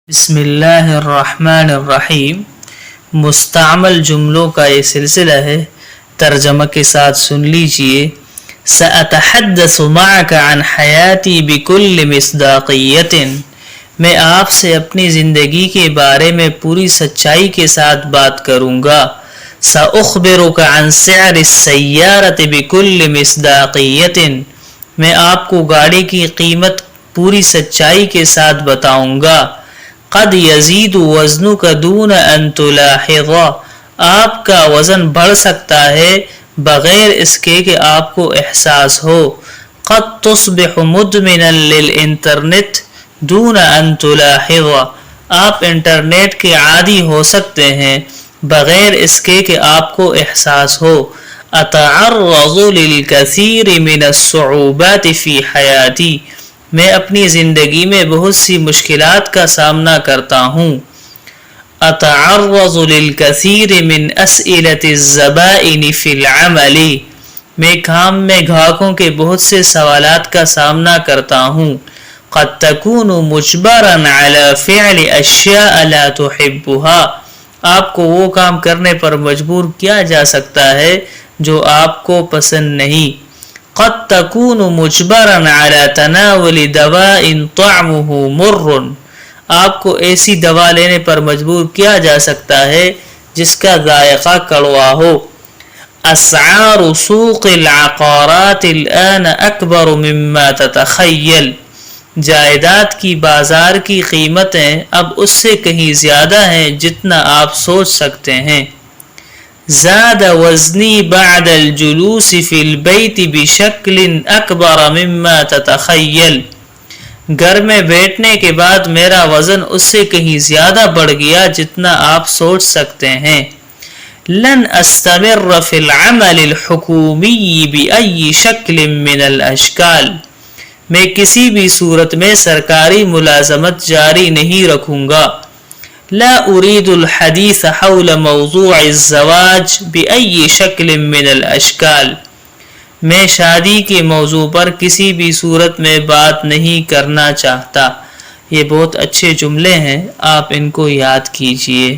بسم اللہ الرحمن الرحیم۔ مستعمل جملوں کا یہ سلسلہ ہے، ترجمہ کے ساتھ سن لیجئے۔ سأتحدث معك عن حیاتی بكل مصداقیت، میں آپ سے اپنی زندگی کے بارے میں پوری سچائی کے ساتھ بات کروں گا۔ سأخبرك عن سعر السیارة بكل مصداقیت، میں آپ کو گاڑی کی قیمت پوری سچائی کے ساتھ بتاؤں گا۔ قد یزید وزنک دون ان تلاحظ، آپ کا وزن بڑھ سکتا ہے بغیر اس کے کہ آپ کو احساس ہو۔ قد تصبح مدمنا للانٹرنت دون ان تلاحظ، آپ انٹرنیٹ کے عادی ہو سکتے ہیں بغیر اس کے کہ آپ کو احساس ہو۔ اتعرض للکثیر من الصعوبات فی حیاتی، میں اپنی زندگی میں بہت سی مشکلات کا سامنا کرتا ہوں۔ اتعرض للکثیر من اسئلۃ الزبائن فی العمل، میں کام میں گاہکوں کے بہت سے سوالات کا سامنا کرتا ہوں۔ قد تکون مجبرا علی فعل اشیاء لا تحبها، آپ کو وہ کام کرنے پر مجبور کیا جا سکتا ہے جو آپ کو پسند نہیں۔ قد تكون مجبرا على تناول دواء طعمه مر، آپ کو ایسی دوا لینے پر مجبور کیا جا سکتا ہے جس کا ذائقہ کڑوا ہو۔ اسعار سوق العقارات الآن اکبر مما تتخیل، جائیداد کی بازار کی قیمتیں اب اس سے کہیں زیادہ ہیں جتنا آپ سوچ سکتے ہیں۔ زاد وزنی بعد الجلوس فی البیت بشکل اکبر مما تتخیل، گھر میں بیٹھنے کے بعد میرا وزن اس سے کہیں زیادہ بڑھ گیا جتنا آپ سوچ سکتے ہیں۔ لن استمر فی العمل الحکومی بأی شکل من الاشکال، میں کسی بھی صورت میں سرکاری ملازمت جاری نہیں رکھوں گا۔ لا اريد الحديث حول موضوع الزواج بأي شكل من الاشكال، میں شادی کے موضوع پر کسی بھی صورت میں بات نہیں کرنا چاہتا۔ یہ بہت اچھے جملے ہیں، آپ ان کو یاد کیجئے۔